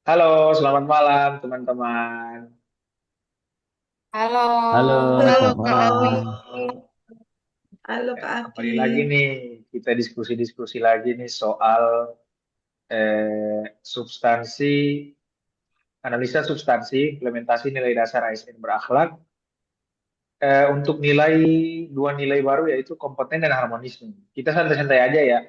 Halo, selamat malam teman-teman. Halo, Halo, Halo selamat Kak Awi. malam. Halo Kak Kembali Aki. lagi nih, kita diskusi-diskusi lagi nih soal substansi, analisa substansi, implementasi nilai dasar ASN berakhlak untuk dua nilai baru yaitu kompeten dan harmonis nih. Kita santai-santai aja ya.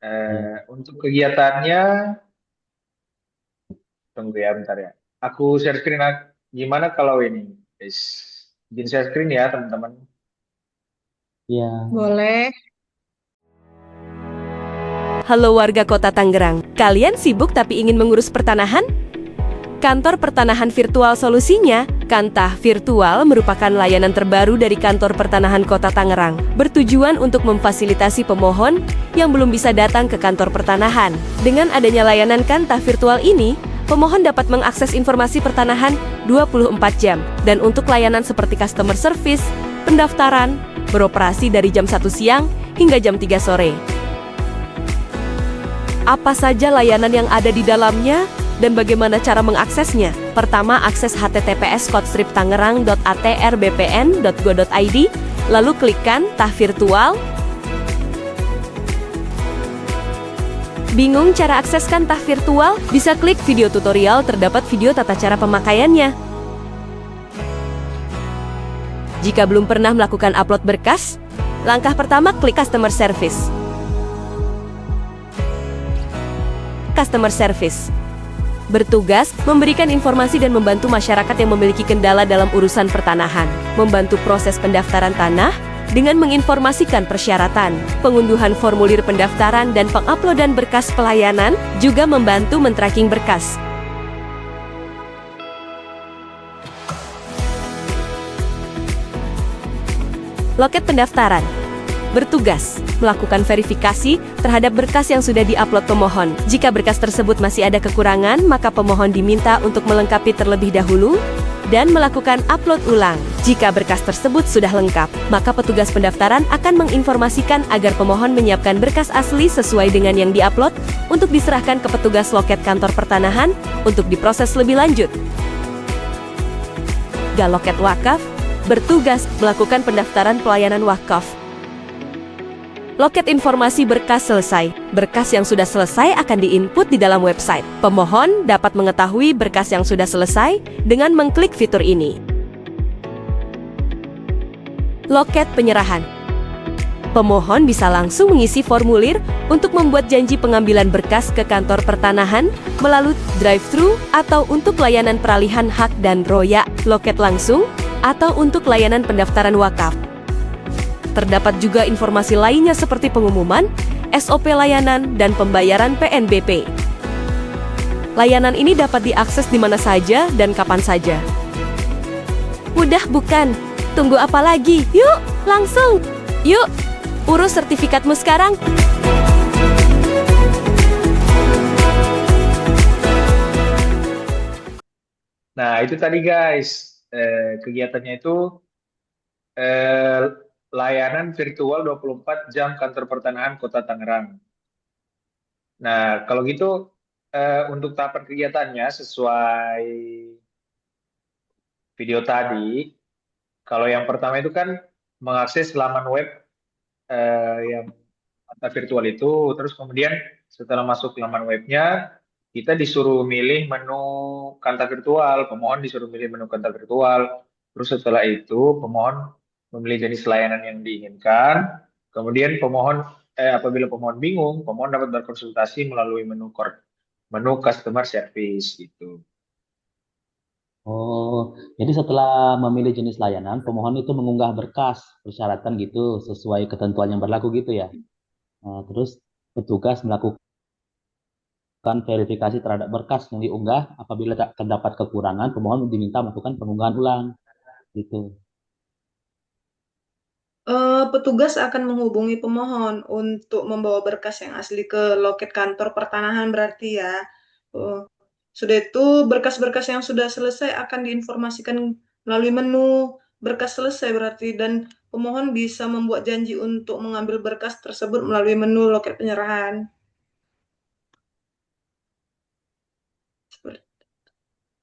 Ya, Untuk kegiatannya, tunggu ya bentar ya. Aku share screen gimana kalau ini? Guys, izin share screen ya teman-teman. ya, Boleh. Halo warga kota Tangerang, kalian sibuk tapi ingin mengurus pertanahan? Kantor Pertanahan Virtual solusinya, Kantah Virtual merupakan layanan terbaru dari Kantor Pertanahan Kota Tangerang, bertujuan untuk memfasilitasi pemohon yang belum bisa datang ke kantor pertanahan. Dengan adanya layanan Kantah Virtual ini, pemohon dapat mengakses informasi pertanahan 24 jam, dan untuk layanan seperti customer service, pendaftaran, beroperasi dari jam 1 siang hingga jam 3 sore. Apa saja layanan yang ada di dalamnya dan bagaimana cara mengaksesnya? Pertama, akses https://tangerang.atrbpn.go.id, lalu klikkan Tah Virtual. Bingung cara akseskan Tah Virtual? Bisa klik video tutorial, terdapat video tata cara pemakaiannya. Jika belum pernah melakukan upload berkas, langkah pertama klik Customer Service. Customer Service bertugas memberikan informasi dan membantu masyarakat yang memiliki kendala dalam urusan pertanahan, membantu proses pendaftaran tanah dengan menginformasikan persyaratan, pengunduhan formulir pendaftaran dan penguploadan berkas pelayanan, juga membantu men-tracking berkas. Loket pendaftaran bertugas melakukan verifikasi terhadap berkas yang sudah diupload pemohon. Jika berkas tersebut masih ada kekurangan, maka pemohon diminta untuk melengkapi terlebih dahulu dan melakukan upload ulang. Jika berkas tersebut sudah lengkap, maka petugas pendaftaran akan menginformasikan agar pemohon menyiapkan berkas asli sesuai dengan yang diupload untuk diserahkan ke petugas loket kantor pertanahan untuk diproses lebih lanjut. Galoket Wakaf bertugas melakukan pendaftaran pelayanan wakaf. Loket informasi berkas selesai. Berkas yang sudah selesai akan diinput di dalam website. Pemohon dapat mengetahui berkas yang sudah selesai dengan mengklik fitur ini. Loket penyerahan. Pemohon bisa langsung mengisi formulir untuk membuat janji pengambilan berkas ke kantor pertanahan melalui drive-thru atau untuk layanan peralihan hak dan royak, loket langsung, atau untuk layanan pendaftaran wakaf. Terdapat juga informasi lainnya seperti pengumuman, SOP layanan, dan pembayaran PNBP. Layanan ini dapat diakses di mana saja dan kapan saja. Mudah bukan? Tunggu apa lagi? Yuk, langsung! Yuk, urus sertifikatmu sekarang! Nah, itu tadi guys, kegiatannya itu eh, layanan virtual 24 jam kantor pertanahan Kota Tangerang. Nah, kalau gitu untuk tahapan kegiatannya sesuai video tadi, kalau yang pertama itu kan mengakses laman web yang mata virtual itu, terus kemudian setelah masuk ke laman webnya, kita disuruh milih menu Kanta virtual, pemohon disuruh milih menu Kanta virtual, terus setelah itu pemohon memilih jenis layanan yang diinginkan, kemudian apabila pemohon bingung, pemohon dapat berkonsultasi melalui menu customer service gitu. oh, jadi setelah memilih jenis layanan, pemohon itu mengunggah berkas persyaratan gitu sesuai ketentuan yang berlaku gitu ya. Nah, terus petugas melakukan verifikasi terhadap berkas yang diunggah. Apabila tak terdapat kekurangan, pemohon diminta melakukan pengunggahan ulang gitu. Petugas akan menghubungi pemohon untuk membawa berkas yang asli ke loket kantor pertanahan berarti ya. Eh, Sudah itu berkas-berkas yang sudah selesai akan diinformasikan melalui menu berkas selesai berarti, dan pemohon bisa membuat janji untuk mengambil berkas tersebut melalui menu loket penyerahan.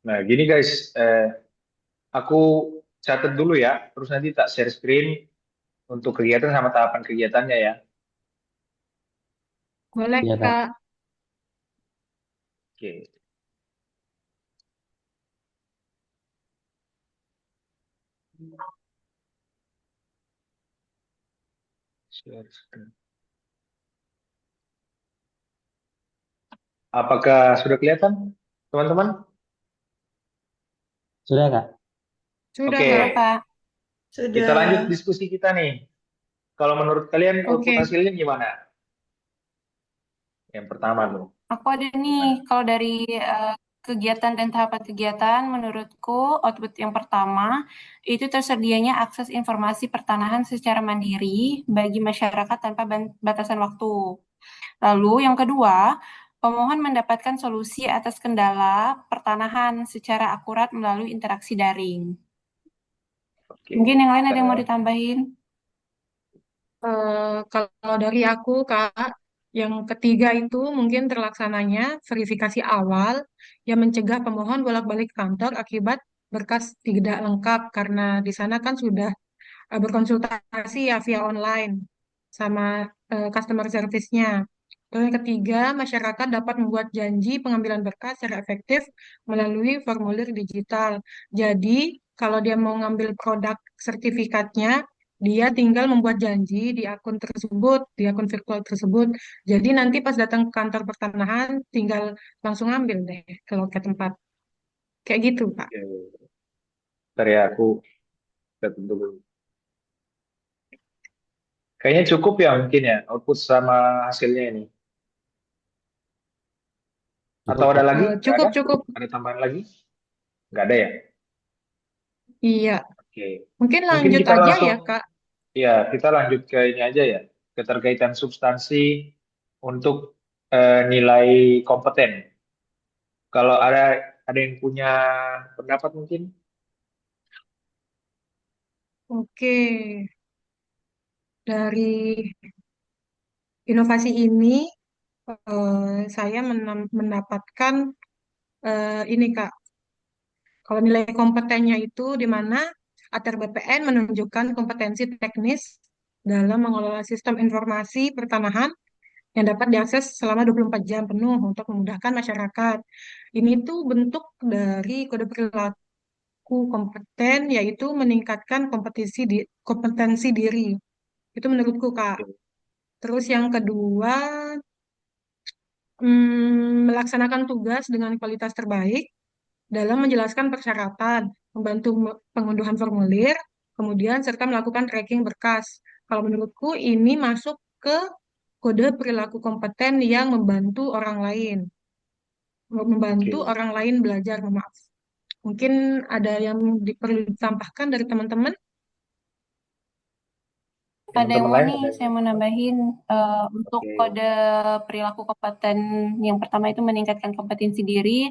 Nah, gini guys, aku catat dulu ya, terus nanti tak share screen untuk kegiatan sama tahapan kegiatannya ya. Boleh, Iya, Kak. Kak. Oke, share screen. Apakah sudah kelihatan, teman-teman? Sudah, Kak. Sudah, Oke, Kak. Kak, kita lanjut Sudah. diskusi kita nih. Kalau menurut kalian output Oke. hasilnya gimana? Yang pertama tuh, aku ada nih. gimana? Kalau dari kegiatan dan tahapan kegiatan, menurutku output yang pertama itu tersedianya akses informasi pertanahan secara mandiri bagi masyarakat tanpa batasan waktu. Lalu yang kedua, pemohon mendapatkan solusi atas kendala pertanahan secara akurat melalui interaksi daring. Oke, Mungkin yang lain ada yang mau Eh, ditambahin? Kalau dari aku, Kak, yang ketiga itu mungkin terlaksananya verifikasi awal yang mencegah pemohon bolak-balik kantor akibat berkas tidak lengkap karena di sana kan sudah berkonsultasi ya via online sama customer service-nya. Terus yang ketiga, masyarakat dapat membuat janji pengambilan berkas secara efektif melalui formulir digital. Jadi, kalau dia mau ngambil produk sertifikatnya, dia tinggal membuat janji di akun tersebut, di akun virtual tersebut. Jadi nanti pas datang ke kantor pertanahan, tinggal langsung ambil deh ke loket tempat. Kayak gitu, Pak. oke. Bentar ya, aku catat dulu. Kayaknya cukup ya mungkin ya output sama hasilnya ini. Atau Cukup, ada Kak. lagi? Nggak ada? Cukup, cukup. Ada tambahan lagi? Nggak ada ya? Iya. Oke. Mungkin Mungkin lanjut kita aja langsung, ya, Kak. ya kita lanjut ke ini aja ya. Keterkaitan substansi untuk nilai kompeten. Kalau ada yang punya pendapat mungkin? Oke. Dari inovasi ini, saya mendapatkan ini Kak, kalau nilai kompetennya itu di mana ATR BPN menunjukkan kompetensi teknis dalam mengelola sistem informasi pertanahan yang dapat diakses selama 24 jam penuh untuk memudahkan masyarakat. Ini tuh bentuk dari kode perilaku kompeten, yaitu meningkatkan kompetensi diri. Itu menurutku Kak. Terus yang kedua, melaksanakan tugas dengan kualitas terbaik dalam menjelaskan persyaratan, membantu pengunduhan formulir, kemudian serta melakukan tracking berkas. Kalau menurutku ini masuk ke kode perilaku kompeten yang membantu orang lain, membantu Oke. orang lain belajar, maaf. Mungkin ada yang perlu ditambahkan dari teman-teman? Ada yang Teman-teman mau lain nih, ada yang saya mau mau tambah? nambahin untuk Oke. kode perilaku kompeten yang pertama itu meningkatkan kompetensi diri.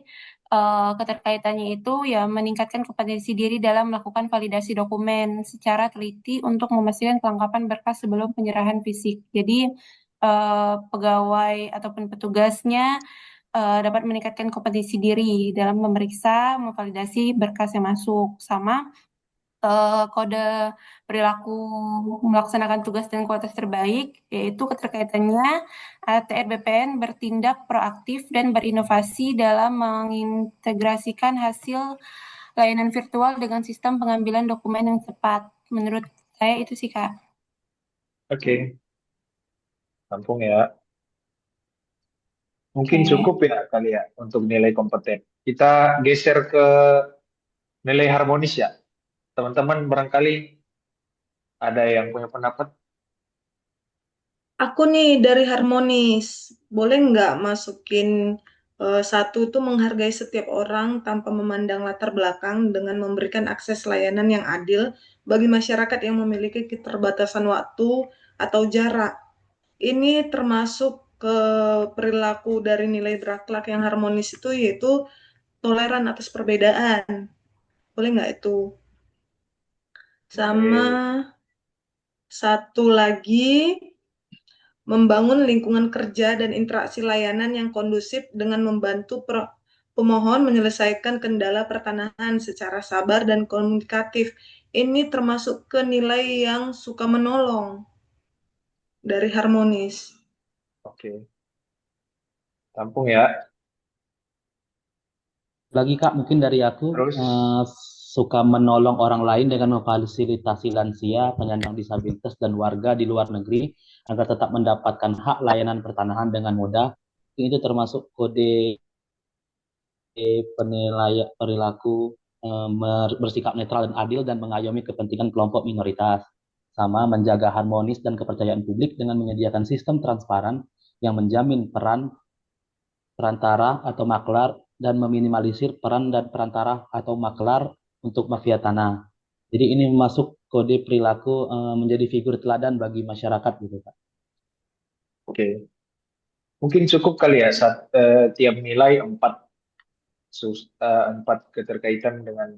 Keterkaitannya itu ya meningkatkan kompetensi diri dalam melakukan validasi dokumen secara teliti untuk memastikan kelengkapan berkas sebelum penyerahan fisik. Jadi pegawai ataupun petugasnya dapat meningkatkan kompetensi diri dalam memeriksa, memvalidasi berkas yang masuk, sama kode perilaku melaksanakan tugas dan kualitas terbaik, yaitu keterkaitannya ATR BPN bertindak proaktif dan berinovasi dalam mengintegrasikan hasil layanan virtual dengan sistem pengambilan dokumen yang cepat. Menurut saya itu sih, Kak. Oke. Rampung ya. Mungkin Oke. cukup ya kali ya untuk nilai kompeten. Kita geser ke nilai harmonis ya. Teman-teman barangkali ada yang punya pendapat? Aku nih dari Harmonis, boleh nggak masukin satu itu menghargai setiap orang tanpa memandang latar belakang dengan memberikan akses layanan yang adil bagi masyarakat yang memiliki keterbatasan waktu atau jarak. Ini termasuk ke perilaku dari nilai berakhlak yang harmonis itu yaitu toleran atas perbedaan. Boleh nggak itu? Sama Oke. satu lagi, membangun lingkungan kerja dan interaksi layanan yang kondusif dengan membantu pemohon menyelesaikan kendala pertanahan secara sabar dan komunikatif. Ini termasuk ke nilai yang suka menolong dari harmonis. Oke, tampung ya. Lagi Kak, mungkin dari aku Terus, suka menolong orang lain dengan memfasilitasi lansia, penyandang disabilitas, dan warga di luar negeri agar tetap mendapatkan hak layanan pertanahan dengan mudah. Itu termasuk kode penilaian perilaku bersikap netral dan adil dan mengayomi kepentingan kelompok minoritas, sama menjaga harmonis dan kepercayaan publik dengan menyediakan sistem transparan yang menjamin peran perantara atau maklar dan meminimalisir peran dan perantara atau maklar untuk mafia tanah. Jadi ini masuk kode perilaku menjadi figur teladan bagi masyarakat gitu Pak. oke. Mungkin cukup kali ya tiap nilai empat keterkaitan dengan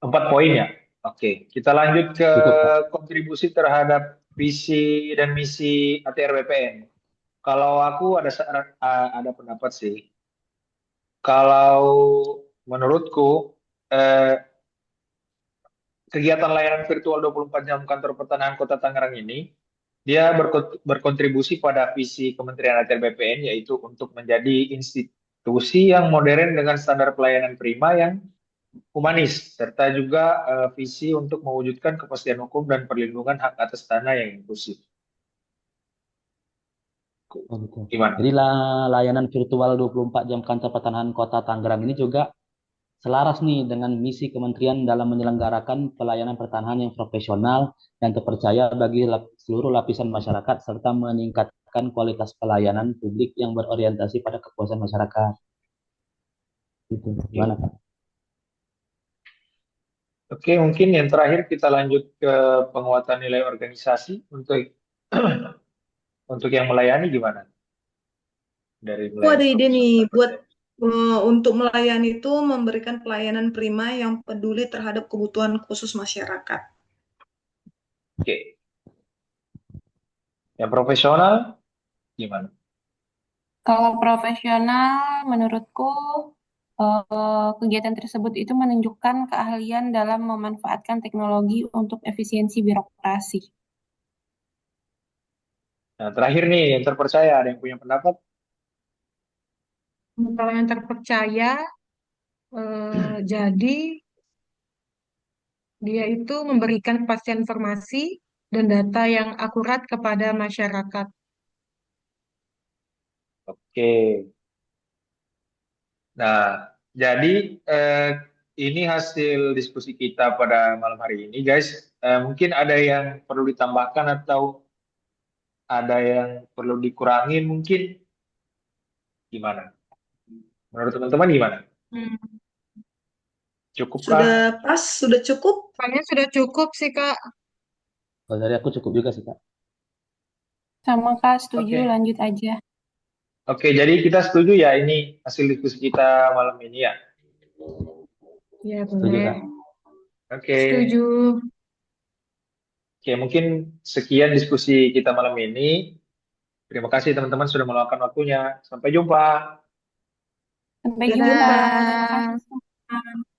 4 poin ya. Oke, kita lanjut ke Cukup Pak. kontribusi terhadap visi dan misi ATR BPN. Kalau aku ada pendapat sih. Kalau menurutku kegiatan layanan virtual 24 jam kantor pertanahan Kota Tangerang ini dia berkontribusi pada visi Kementerian ATR BPN yaitu untuk menjadi institusi yang modern dengan standar pelayanan prima yang humanis, serta juga visi untuk mewujudkan kepastian hukum dan perlindungan hak atas tanah yang inklusif. Oh, gitu. Gimana? Jadi layanan virtual 24 jam kantor pertanahan Kota Tangerang ini juga selaras nih dengan misi kementerian dalam menyelenggarakan pelayanan pertanahan yang profesional dan terpercaya bagi seluruh lapisan masyarakat serta meningkatkan kualitas pelayanan publik yang berorientasi pada kepuasan masyarakat. Gitu. Gimana Pak? Oke, mungkin yang terakhir kita lanjut ke penguatan nilai organisasi untuk untuk yang melayani gimana? Dari Aku ada melayani ide nih buat profesional. untuk melayani itu memberikan pelayanan prima yang peduli terhadap kebutuhan khusus masyarakat. Oke, yang profesional gimana? Kalau profesional, menurutku kegiatan tersebut itu menunjukkan keahlian dalam memanfaatkan teknologi untuk efisiensi birokrasi. Nah, terakhir nih yang terpercaya ada yang punya pendapat? Kalau yang terpercaya, jadi dia itu memberikan kepastian informasi dan data yang akurat kepada masyarakat. Oke. Nah, jadi ini hasil diskusi kita pada malam hari ini, guys. Mungkin ada yang perlu ditambahkan atau ada yang perlu dikurangin, mungkin gimana? Menurut teman-teman gimana? Hmm. Cukupkah? Sudah pas, sudah cukup. Kayaknya sudah cukup sih, Kak. Kalau dari aku cukup juga sih Pak. Sama Kak, setuju, Oke. lanjut aja. Oke, jadi kita setuju ya ini hasil diskusi kita malam ini ya. Ya, Setuju boleh. Kak. Oke. Setuju. Oke, mungkin sekian diskusi kita malam ini. Terima kasih teman-teman sudah meluangkan waktunya. Sampai jumpa. Sampai Dadah. jumpa. Terima kasih semua.